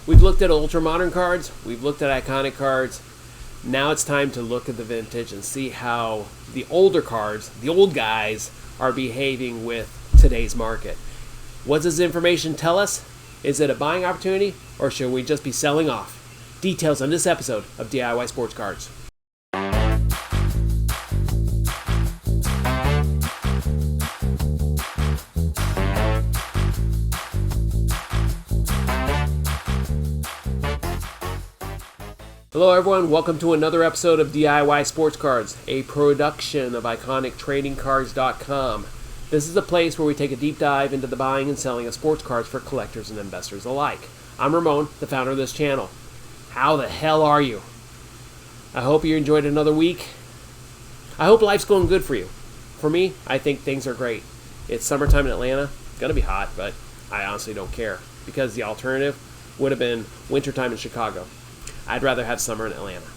We've looked at ultra modern cards, we've looked at iconic cards. Now it's time to look at the vintage and see how the older cards, the old guys, are behaving with today's market. What does this information tell us? Is it a buying opportunity, or should we just be selling off? Details on this episode of DIY Sports Cards. Hello everyone, welcome to another episode of DIY Sports Cards, a production of IconicTradingCards.com. This is a place where we take a deep dive into the buying and selling of sports cards for collectors and investors alike. I'm Ramon, the founder of this channel. How the hell are you? I hope you enjoyed another week. I hope life's going good for you. For me, I think things are great. It's summertime in Atlanta. It's going to be hot, but I honestly don't care because the alternative would have been wintertime in Chicago. I'd rather have summer in Atlanta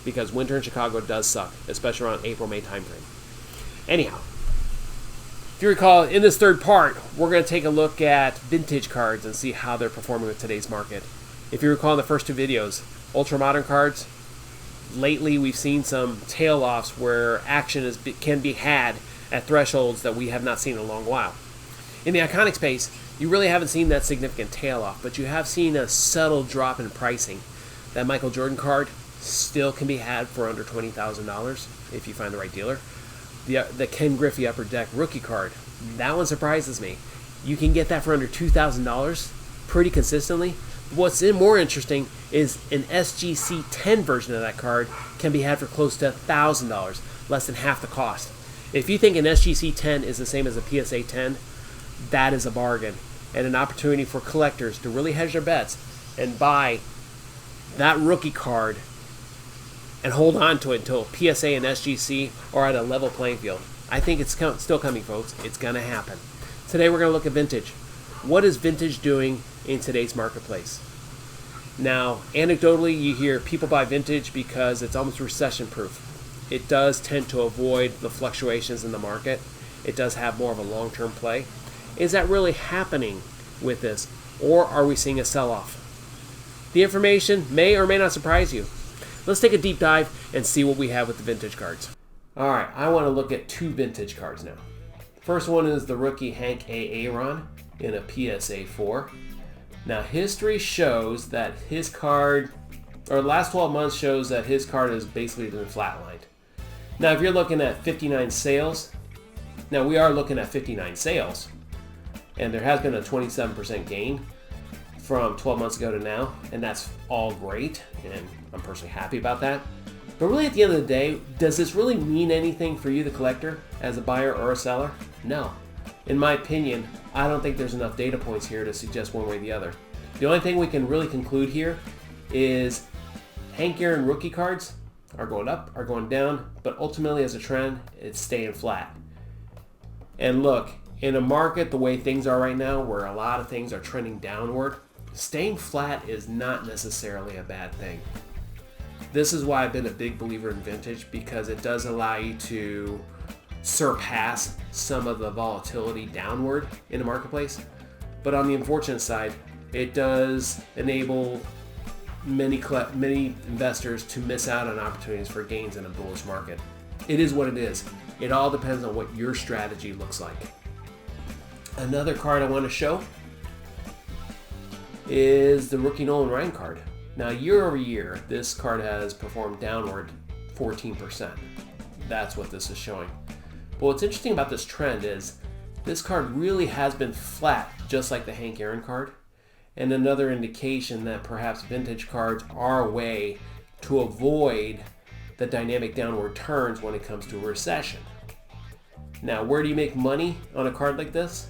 because winter in Chicago does suck, especially around April-May timeframe. Anyhow, if you recall, in this third part, we're going to take a look at vintage cards and see how they're performing with today's market. If you recall in the first two videos, ultra modern cards, lately we've seen some tail offs where action can be had at thresholds that we have not seen in a long while. In the iconic space, you really haven't seen that significant tail off, but you have seen a subtle drop in pricing. That Michael Jordan card still can be had for under $20,000 if you find the right dealer. The Ken Griffey Upper Deck rookie card, that one surprises me. You can get that for under $2,000 pretty consistently. What's more interesting is an SGC 10 version of that card can be had for close to $1,000, less than half the cost. If you think an SGC 10 is the same as a PSA 10, that is a bargain and an opportunity for collectors to really hedge their bets and buy that rookie card and hold on to it until PSA and SGC are at a level playing field. I think it's still coming, folks. It's going to happen. Today we're going to look at vintage. What is vintage doing in today's marketplace? Now, anecdotally, you hear people buy vintage because it's almost recession-proof. It does tend to avoid the fluctuations in the market. It does have more of a long-term play. Is that really happening with this, or are we seeing a sell-off? The information may or may not surprise you. Let's take a deep dive and see what we have with the vintage cards. All right, I want to look at two vintage cards now. First one is the rookie Hank Aaron in a PSA 4. Now, history shows that his card, or the last 12 months shows that his card has basically been flatlined. Now, if you're looking at 59 sales, now we are looking at 59 sales, and there has been a 27% gain from 12 months ago to now, and that's all great, and I'm personally happy about that. But really, at the end of the day, does this really mean anything for you, the collector, as a buyer or a seller? No. In my opinion, I don't think there's enough data points here to suggest one way or the other. The only thing we can really conclude here is Hank Aaron rookie cards are going up, are going down, but ultimately as a trend, it's staying flat. And look, in a market the way things are right now, where a lot of things are trending downward, staying flat is not necessarily a bad thing. This is why I've been a big believer in vintage, because it does allow you to surpass some of the volatility downward in the marketplace. But on the unfortunate side, it does enable many investors to miss out on opportunities for gains in a bullish market. It is what it is. It all depends on what your strategy looks like. Another card I want to show is the rookie Nolan Ryan card. Now, year over year, this card has performed downward 14%. That's what this is showing. But what's interesting about this trend is this card really has been flat, just like the Hank Aaron card, and another indication that perhaps vintage cards are a way to avoid the dynamic downward turns when it comes to a recession. Now, where do you make money on a card like this?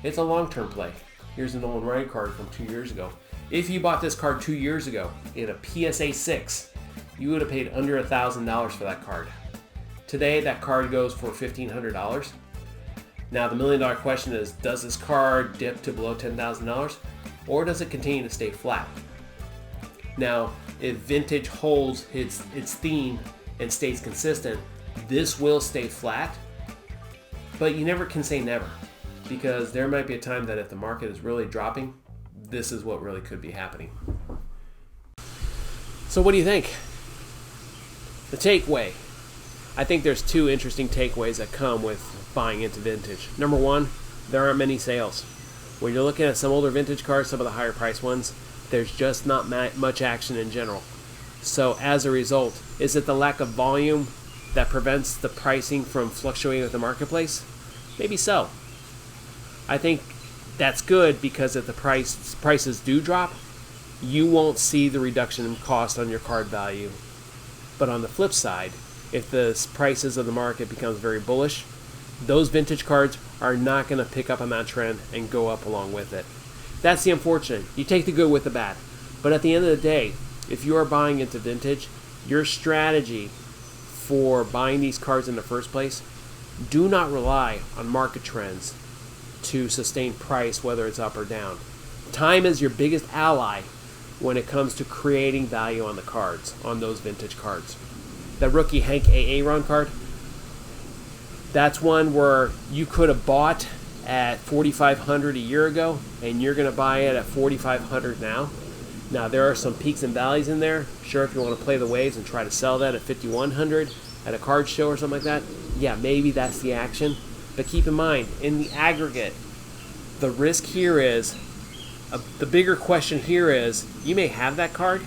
It's a long-term play. Here's a Nolan Ryan card from 2 years ago. If you bought this card 2 years ago in a PSA 6, you would have paid under $1,000 for that card. Today, that card goes for $1,500. Now, the million-dollar question is, does this card dip to below $10,000, or does it continue to stay flat? Now, if vintage holds its theme and stays consistent, this will stay flat, but you never can say never, because there might be a time that if the market is really dropping, this is what really could be happening. So what do you think? The takeaway. I think there's two interesting takeaways that come with buying into vintage. Number one, there aren't many sales. When you're looking at some older vintage cars, some of the higher priced ones, there's just not much action in general. So as a result, is it the lack of volume that prevents the pricing from fluctuating with the marketplace? Maybe so. I think that's good because if the prices do drop, you won't see the reduction in cost on your card value. But on the flip side, if the prices of the market becomes very bullish, those vintage cards are not going to pick up on that trend and go up along with it. That's the unfortunate. You take the good with the bad. But at the end of the day, if you are buying into vintage, your strategy for buying these cards in the first place, do not rely on market trends to sustain price, whether it's up or down. Time is your biggest ally when it comes to creating value on the cards, on those vintage cards. That rookie Hank Aaron card, that's one where you could have bought at $4,500 a year ago, and you're going to buy it at $4,500 now. Now, there are some peaks and valleys in there. Sure, if you want to play the waves and try to sell that at $5,100 at a card show or something like that, yeah, maybe that's the action. But keep in mind, in the aggregate, the risk here is, the bigger question here is, you may have that card,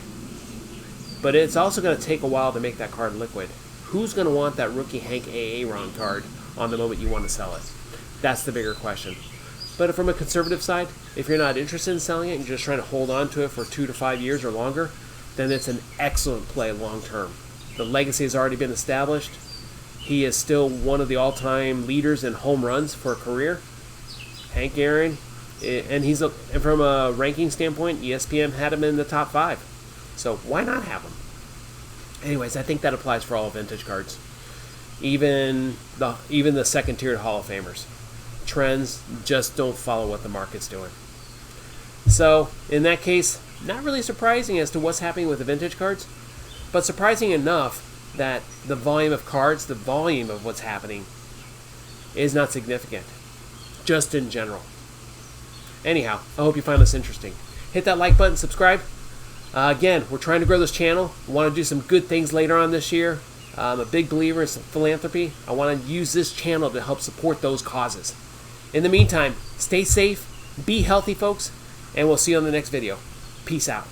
but it's also going to take a while to make that card liquid. Who's going to want that rookie Hank Aaron card on the moment you want to sell it? That's the bigger question. But from a conservative side, if you're not interested in selling it and you're just trying to hold on to it for 2 to 5 years or longer, then it's an excellent play long term. The legacy has already been established. He is still one of the all-time leaders in home runs for a career. Hank Aaron, and and from a ranking standpoint, ESPN had him in the top 5. So why not have him? Anyways, I think that applies for all vintage cards. Even the second-tiered Hall of Famers. Trends just don't follow what the market's doing. So, in that case, not really surprising as to what's happening with the vintage cards, but surprising enough that the volume of cards, the volume of what's happening, is not significant, just in general. Anyhow, I hope you find this interesting. Hit that like button, subscribe. Again, we're trying to grow this channel. We want to do some good things later on this year. I'm a big believer in philanthropy. I want to use this channel to help support those causes. In the meantime, stay safe, be healthy, folks, and we'll see you on the next video. Peace out.